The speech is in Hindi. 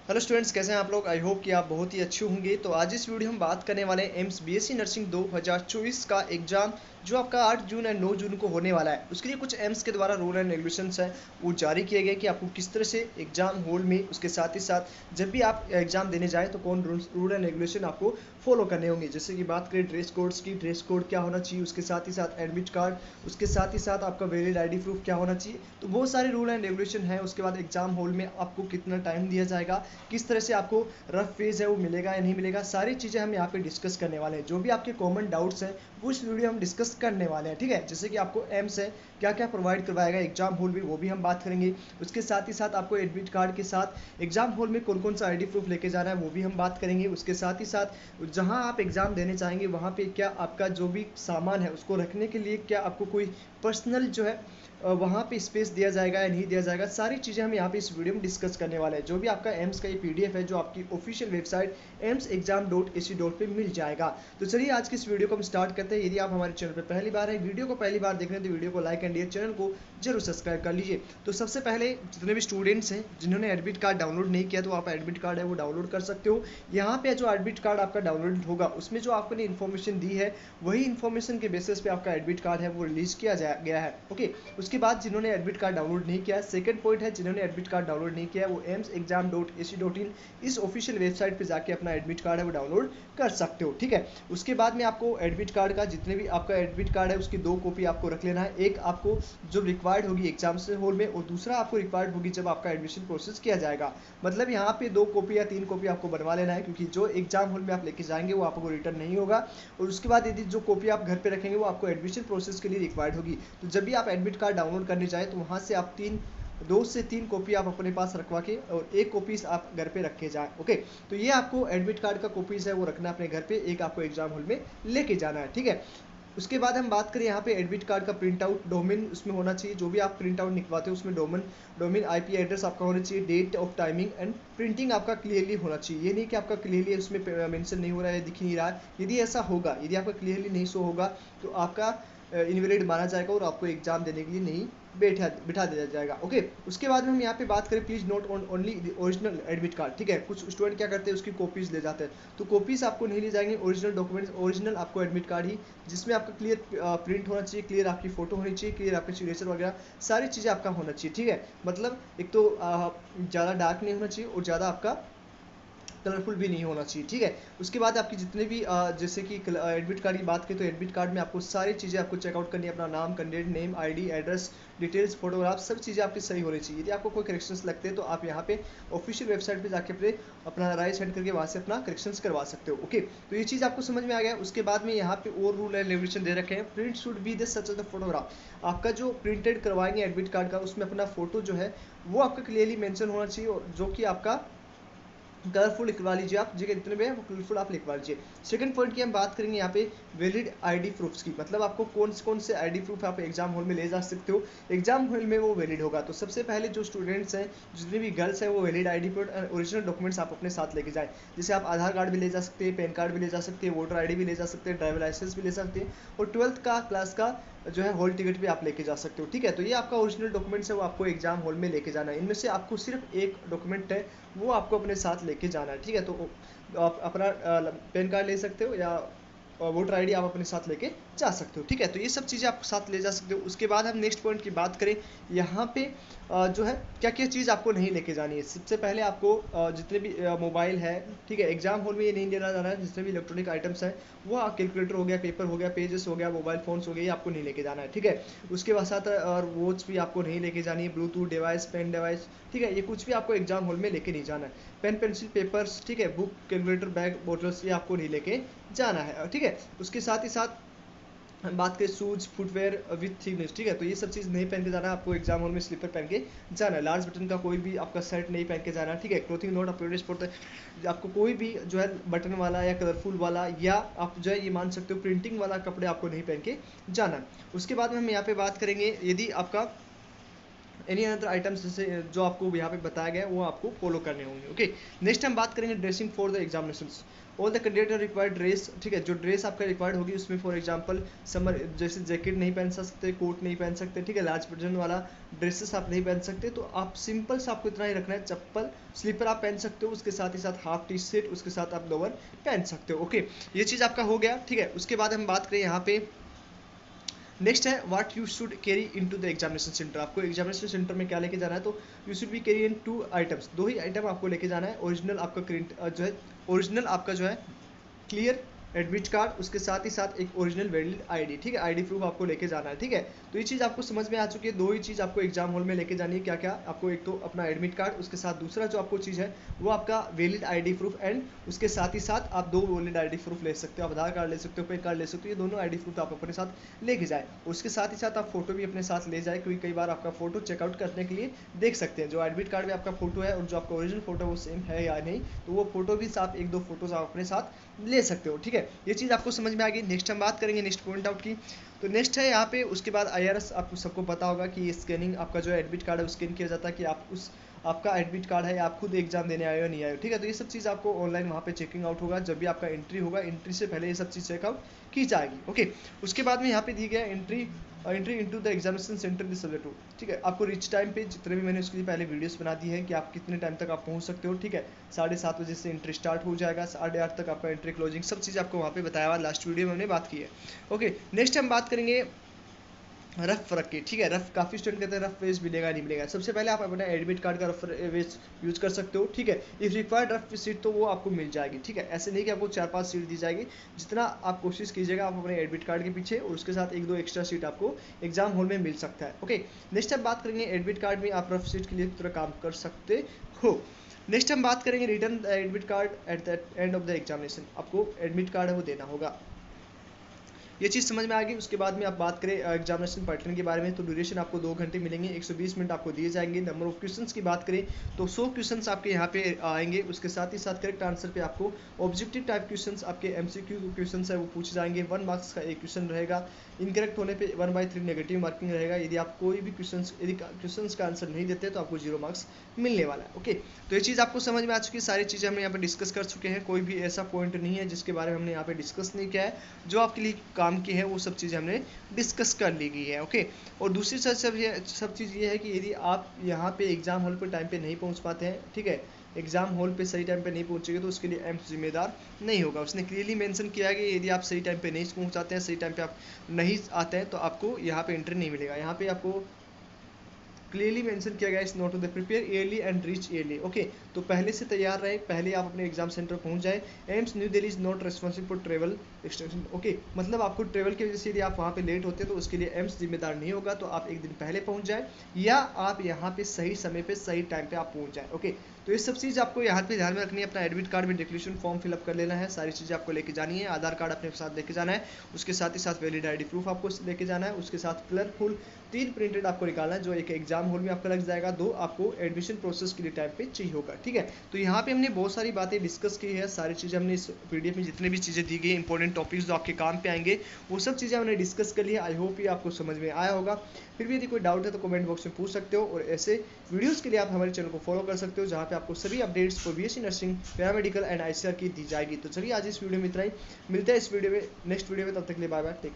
हेलो स्टूडेंट्स, कैसे हैं आप लोग। आई होप कि आप बहुत ही अच्छे होंगे। तो आज इस वीडियो हम बात करने वाले हैं एम्स बीएससी नर्सिंग 2024 का एग्जाम जो आपका 8 जून और 9 जून को होने वाला है। उसके लिए कुछ एम्स के द्वारा रूल एंड रेगुलेशंस हैं वो जारी किए गए कि आपको किस तरह से एग्जाम हॉल में, उसके साथ ही साथ जब भी आप एग्जाम देने जाएं तो कौन रूल एंड रेगुलेशन आपको फॉलो करने होंगे। जैसे कि बात करें ड्रेस कोड्स की, ड्रेस कोड क्या होना चाहिए, उसके साथ ही साथ एडमिट कार्ड, उसके साथ ही साथ आपका वैलिड आईडी प्रूफ क्या होना चाहिए। तो बहुत सारे रूल एंड रेगुलेशन हैं। उसके बाद एग्जाम हॉल में आपको कितना टाइम दिया जाएगा, किस तरह से आपको रफ फेज है वो मिलेगा या नहीं मिलेगा, सारी चीज़ें हम यहाँ पे डिस्कस करने वाले हैं। जो भी आपके कॉमन डाउट्स हैं वो इस वीडियो हम डिस्कस करने वाले हैं, ठीक है। जैसे कि आपको एम्स है क्या क्या प्रोवाइड करवाएगा एग्जाम हॉल में, वो भी हम बात करेंगे। उसके साथ ही साथ आपको एडमिट कार्ड के साथ एग्जाम हॉल में कौन कौन सा आईडी प्रूफ लेके जाना है वो भी हम बात करेंगे। उसके साथ ही साथ जहाँ आप एग्जाम देने चाहेंगे वहाँ पे क्या आपका जो भी सामान है उसको रखने के लिए क्या आपको कोई पर्सनल जो है वहाँ पे स्पेस दिया जाएगा या नहीं दिया जाएगा, सारी चीज़ें हम यहाँ पे इस वीडियो में डिस्कस करने वाले हैं। जो भी आपका एम्स का ये पीडीएफ है जो आपकी ऑफिशियल वेबसाइट emsexam.ac.in मिल जाएगा। तो चलिए आज की इस वीडियो को हम स्टार्ट करते हैं। यदि आप हमारे चैनल पर पहली बार है, वीडियो को पहली बार देख रहे हैं तो वीडियो को लाइक एंड चैनल को जरूर सब्सक्राइब कर लीजिए। तो सबसे पहले जितने भी स्टूडेंट्स हैं जिन्होंने एडमिट कार्ड डाउनलोड नहीं किया तो आप एडमिट कार्ड है वो डाउनलोड कर सकते हो। यहाँ पे जो एडमिट कार्ड आपका डाउनलोड होगा उसमें जो आपने इन्फॉर्मेशन दी है वही इन्फॉर्मेशन के बेसिस पे आपका एडमिट कार्ड है वो रिलीज किया गया है। ओके, उसके बाद जिन्होंने एडमिट कार्ड डाउनलोड नहीं किया, सेकंड पॉइंट है जिन्होंने एडमिट कार्ड डाउनलोड नहीं किया वो emsexam.ac.in इस ऑफिशियल वेबसाइट पे जाके अपना एडमिट कार्ड है वो डाउनलोड कर सकते हो, ठीक है। उसके बाद में आपको एडमिट कार्ड का जितने भी आपका एडमिट कार्ड है उसकी 2 कॉपी आपको रख लेना है। एक आपको जो रिक्वायर्ड होगी एग्जाम से हॉल में और दूसरा आपको रिक्वायर्ड होगी जब आपका एडमिशन प्रोसेस किया जाएगा। मतलब यहाँ पे 2 कॉपी या 3 कॉपी आपको बनवा लेना है, क्योंकि जो एग्जाम हॉल में आप लेके जाएंगे वो आपको रिटर्न नहीं होगा। और उसके बाद यदि जो कॉपी आप घर पे रखेंगे वो आपको एडमिशन प्रोसेस के लिए रिक्वायर्ड होगी। तो जब भी आप एडमिट कार्ड डाउनलोड करने जाए तो वहाँ से आप 2 से 3 कॉपी आप अपने पास रखवा के और एक कॉपीज आप घर पे रखे जाए। ओके, तो ये आपको एडमिट कार्ड का कॉपीज है वो रखना अपने घर पे, एक आपको एग्जाम हॉल में लेके जाना है, ठीक है। उसके बाद हम बात करें यहाँ पे एडमिट कार्ड का प्रिंट आउट डोमेन उसमें होना चाहिए। जो भी आप प्रिंट आउट निकलवाते हो उसमें डोमेन आईपी एड्रेस आपका होना चाहिए, date of timing and printing आपका क्लियरली होना चाहिए। ये नहीं कि आपका क्लियरली उसमें मेंशन नहीं हो रहा है, दिख नहीं रहा है। यदि ऐसा होगा, यदि आपका क्लियरली नहीं शो होगा तो आपका इनवैलिड माना जाएगा और आपको एग्जाम देने के लिए नहीं बिठा दिया जाएगा। ओके, उसके बाद में हम यहाँ पे बात करें please note on only original admit card, ठीक है। कुछ स्टूडेंट क्या करते हैं उसकी कॉपीज ले जाते हैं, तो कॉपीज आपको नहीं ले जाएंगे, ओरिजिनल डॉक्यूमेंट्स ओरिजिनल आपको एडमिट कार्ड ही जिसमें आपका क्लियर प्रिंट होना चाहिए, क्लियर आपकी फोटो होनी चाहिए, क्लियर आपके सिग्नेचर वगैरह सारी चीज़ें आपका होना चाहिए, ठीक है। मतलब एक तो ज़्यादा डार्क नहीं होना चाहिए और ज़्यादा आपका कलरफुल भी नहीं होना चाहिए, ठीक है। उसके बाद आपकी जितने भी जैसे कि एडमिट कार्ड की बात करें तो एडमिट कार्ड में आपको सारी चीज़ें आपको चेकआउट करनी है। अपना नाम, candidate name, ID, address, details, photograph, सब चीज़ें आपकी सही होनी चाहिए। यदि आपको कोई करेक्शंस लगते हैं तो आप यहाँ पे ऑफिशियल वेबसाइट पे जाके अपना राय सेंड करके वहाँ से अपना करेक्शंस करवा सकते हो। ओके, तो ये चीज़ आपको समझ में आ गया। उसके बाद में यहाँ पे और रूल एंड रेगुलेशन दे रखे हैं। Print should be this such as the photograph. आपका जो प्रिंटेड करवाएंगे एडमिट कार्ड का उसमें अपना फोटो जो है वो आपका क्लियरली मेंशन होना चाहिए, और जो कि आपका कलरफुल लिखवा लीजिए आप, जगह जितने भी है वो कलरफुल आप लिखवा लीजिए। सेकंड पॉइंट की हम बात करेंगे यहाँ पे वैलिड आईडी प्रूफ्स की। मतलब आपको कौन से आईडी प्रूफ आप एग्जाम हॉल में ले जा सकते हो, एग्जाम हॉल में वो वैलिड होगा। तो सबसे पहले जो स्टूडेंट्स हैं, जितने भी गर्ल्स हैं, वो valid ID proof original documents आप अपने साथ लेके जाएं। जैसे आप आधार कार्ड भी ले जा सकते हैं, पैन कार्ड भी ले जा सकते हैं, वोटर आईडी भी ले जा सकते हैं, ड्राइवर लाइसेंस भी ले सकते हैं, और 12th का क्लास का जो है हॉल टिकट भी आप लेके जा सकते हो, ठीक है। तो ये आपका ओरिजिनल डॉक्यूमेंट्स है वो आपको एग्जाम हॉल में लेके जाना है। इनमें से आपको सिर्फ एक डॉक्यूमेंट है वो आपको अपने साथ लेके जाना है, ठीक है। तो आप अपना पैन कार्ड ले सकते हो या वोटर आईडी आप अपने साथ लेके जा सकते हो, ठीक है। तो ये सब चीज़ें आप साथ ले जा सकते हो। उसके बाद हम नेक्स्ट पॉइंट की बात करें, यहाँ पे जो है क्या क्या चीज़ आपको नहीं लेके जानी है। सबसे पहले आपको जितने भी मोबाइल है, ठीक है, एग्जाम हॉल में ये नहीं लेना जाना है। जितने भी इलेक्ट्रॉनिक आइटम्स हैं वो कैलकुलेटर हो गया, पेपर हो गया, पेजेस हो गया, मोबाइल फोन्स हो गए, ये आपको नहीं लेके जाना है, ठीक है। उसके बाद साथ और वॉच भी आपको नहीं लेके जानी है, ब्लूटूथ डिवाइस, पेन डिवाइस, ठीक है, ये कुछ भी आपको एग्जाम हॉल में लेके नहीं जाना है। पेन पेंसिल पेपर्स, ठीक है, बुक, कैलकुलेटर, बैग, बॉटल्स, ये आपको नहीं लेके जाना है, ठीक है। उसके साथ ही साथ हम बात करें शूज फुटवेयर विथ थिकनेस, ठीक है, तो ये सब चीज़ नहीं पहन के जाना है आपको। एग्जाम हॉल में स्लीपर पहन के जाना है। लार्ज बटन का कोई भी आपका शर्ट नहीं पहन के जाना है, ठीक है। क्लोथिंग नॉट अपलोडेड फॉर आपको कोई भी जो है बटन वाला या कलरफुल वाला या आप जो है ये मान सकते हो प्रिंटिंग वाला कपड़े आपको नहीं पहन के जाना है। उसके बाद में हम यहाँ पे बात करेंगे, यदि आपका एनी अदर आइटम्स जैसे जो आपको यहाँ पे बताया गया है वो आपको फॉलो करने होंगे। ओके, नेक्स्ट हम बात करेंगे dressing for the examinations. All the candidate required dress, ठीक है, जो ड्रेस आपका रिक्वायर्ड होगी उसमें फॉर एग्जांपल समर जैसे जैकेट नहीं पहन सकते, कोट नहीं पहन सकते, ठीक है, लार्ज वर्जन वाला ड्रेसेस आप नहीं पहन सकते, तो आप सिंपल सा आपको इतना ही रखना है, चप्पल स्लीपर आप पहन सकते हो, उसके साथ ही साथ हाफ टी शर्ट, उसके साथ आप लोअर पहन सकते हो। ओके, ये चीज़ आपका हो गया, ठीक है। उसके बाद हम बात करें यहाँ पे नेक्स्ट है what you should carry into the examination centre. आपको एग्जामिनेशन सेंटर में क्या लेके जाना है, तो you should be carry in 2 items, 2 he item आपको लेके जाना है। ओरिजिनल आपका जो है ओरिजिनल आपका जो है क्लियर एडमिट कार्ड, उसके साथ ही साथ एक ओरिजिनल वैलिड आईडी, ठीक है, आईडी प्रूफ आपको लेके जाना है, ठीक है। तो ये चीज़ आपको समझ में आ चुकी है, 2 ही चीज़ आपको एग्जाम हॉल में लेके जानी है। क्या क्या आपको, एक तो अपना एडमिट कार्ड, उसके साथ दूसरा जो आपको चीज़ है वो आपका वैलिड आईडी प्रूफ, एंड उसके साथ ही साथ आप 2 वैलिड आईडी प्रूफ ले सकते हो, आप आधार कार्ड ले सकते हो, पैन कार्ड ले सकते हो, ये दोनों आईडी प्रूफ आप अपने साथ लेके जाए। उसके साथ ही साथ आप फोटो भी अपने साथ ले जाए, क्योंकि कई बार आपका फोटो चेकआउट करने के लिए देख सकते हैं जो एडमिट कार्ड में आपका फोटो है और जो आपका ओरिजिनल फोटो है वो सेम है या नहीं, तो वो फोटो भी आप 1-2 फोटोज आप अपने साथ ले सकते हो, ठीक है। ये चीज़ आपको समझ में आ गई। नेक्स्ट हम बात करेंगे नेक्स्ट पॉइंट आउट की। तो नेक्स्ट है यहाँ पे उसके बाद IRS, आपको सबको पता होगा कि ये स्कैनिंग आपका जो है एडमिट कार्ड है स्कैन किया जाता है कि आप उस आपका एडमिट कार्ड है, आप खुद एग्जाम देने आए हो नहीं आए हो, ठीक है। तो ये सब चीज़ आपको ऑनलाइन वहाँ पे चेकिंग आउट होगा, जब भी आपका एंट्री होगा, एंट्री से पहले ये सब चीज़ चेकआउट की जाएगी। ओके, उसके बाद में यहाँ पे दी गया entry into the examination centre this subject, ठीक है। आपको रिच टाइम पे जितने भी मैंने उसके लिए पहले वीडियोस बना दी है कि आप कितने टाइम तक आप पहुंच सकते हो, ठीक है। 7:30 बजे से एंट्री स्टार्ट हो जाएगा, 8:30 तक आपका एंट्री क्लोजिंग, सब चीज़ आपको वहाँ पे बताया हुआ, लास्ट वीडियो में हमने बात की है। ओके, नेक्स्ट हम बात करेंगे रफ रख के, ठीक है। रफ काफ़ी स्टूडेंट कहते हैं रफ पेज मिलेगा नहीं मिलेगा। सबसे पहले आप अपना एडमिट कार्ड का रफ पेज यूज कर सकते हो, ठीक है। इफ रिक्वायर्ड रफ सीट तो वो आपको मिल जाएगी, ठीक है। ऐसे नहीं कि आपको 4-5 सीट दी जाएगी, जितना आप कोशिश कीजिएगा आप अपने एडमिट कार्ड के पीछे, और उसके साथ 1-2 एक्स्ट्रा सीट आपको एग्जाम हॉल में मिल सकता है। ओके, नेक्स्ट हम बात करेंगे एडमिट कार्ड में आप रफ सीट के लिए तरह काम कर सकते हो। नेक्स्ट हम बात करेंगे return admit card at the end of the examination. आपको एडमिट कार्ड है वो देना होगा, ये चीज़ समझ में आ गई। उसके बाद में आप बात करें एग्जामिनेशन पैटर्न के बारे में, तो ड्यूरेशन आपको 2 घंटे मिलेंगे, 120 मिनट आपको दिए जाएंगे। नंबर ऑफ क्वेश्चंस की बात करें तो 100 क्वेश्चंस आपके यहाँ पे आएंगे। उसके साथ ही साथ करेक्ट आंसर पे आपको ऑब्जेक्टिव टाइप क्वेश्चंस, आपके MCQ क्वेश्चंस है वो पूछे जाएंगे। 1 मार्क्स का एक क्वेश्चन रहेगा, इनकरेक्ट होने पे 1/3 नेगेटिव मार्किंग रहेगा। यदि आप कोई भी क्वेश्चंस का आंसर नहीं देते तो आपको 0 मार्क्स मिलने वाला है। ओके, तो ये चीज़ आपको समझ में आ चुकी है, सारी चीज़ें हमने यहाँ पे डिस्कस कर चुके हैं। कोई भी ऐसा पॉइंट नहीं है जिसके बारे में हमने यहाँ पे डिस्कस नहीं किया है, जो आपके लिए काम की है वो सब चीज़ें हमने डिस्कस कर ली गई है। ओके, और दूसरी सब चीज़ ये है कि यदि आप यहाँ पे एग्जाम हॉल पे टाइम पे नहीं पहुँच पाते हैं, ठीक है, एग्जाम हॉल पे सही टाइम पे नहीं पहुंचेंगे तो उसके लिए एम्स जिम्मेदार नहीं होगा। उसने क्लियरली मेंशन किया है कि यदि आप सही टाइम पे नहीं पहुंचाते हैं, सही टाइम पे आप नहीं आते हैं, तो आपको यहाँ पे एंट्री नहीं मिलेगा। यहाँ पे आपको क्लियरली मेंशन किया गया इस note to the prepare early and reach early. Okay, तो पहले से तैयार रहे, पहले आप अपने एग्जाम सेंटर पहुंच जाए। AIIMS new Delhi is not responsible for travel extension. Okay, मतलब आपको ट्रेवल की वजह से यदि आप वहाँ पे लेट होते हैं तो उसके लिए एम्स जिम्मेदार नहीं होगा, तो आप एक दिन पहले पहुंच जाए या आप यहाँ पे सही समय पे सही टाइम पे आप पहुंच जाए। ओके, तो ये सब चीज़ आपको यहाँ पे ध्यान में रखनी है। अपना एडमिट कार्ड में डिक्लेरेशन फॉर्म फिलअप कर लेना है, सारी चीज़ें आपको लेके जानी है। आधार कार्ड अपने साथ लेके जाना है, उसके साथ ही साथ वैलिड आईडी प्रूफ आपको लेके जाना है। उसके साथ कलरफुल 3 प्रिंटेड आपको निकालना है, जो एक एग्जाम हॉल में आपका लग जाएगा, 2 आपको एडमिशन प्रोसेस के लिए टाइम पे चाहिए होगा, ठीक है। तो यहाँ पे हमने बहुत सारी बातें डिस्कस की है, सारी चीज़ें हमने इस PDF में जितने भी चीज़ें दी गई इंपॉर्टेंट टॉपिक्स जो आपके काम पे आएंगे वो सब चीज़ें हमने डिस्कस कर लिया। आई होप ये आपको समझ में आया होगा। फिर भी यदि कोई डाउट है तो कमेंट बॉक्स में पूछ सकते हो, और ऐसे वीडियोज़ के लिए आप हमारे चैनल को फॉलो कर सकते हो, जहाँ पे आपको सभी updates for BSc nursing, paramedical and ICAR की दी जाएगी। तो चलिए आज इस वीडियो में इतना ही, मिलते हैं इस वीडियो में नेक्स्ट वीडियो में, तब तक के लिए बाय बाय, टेक केयर।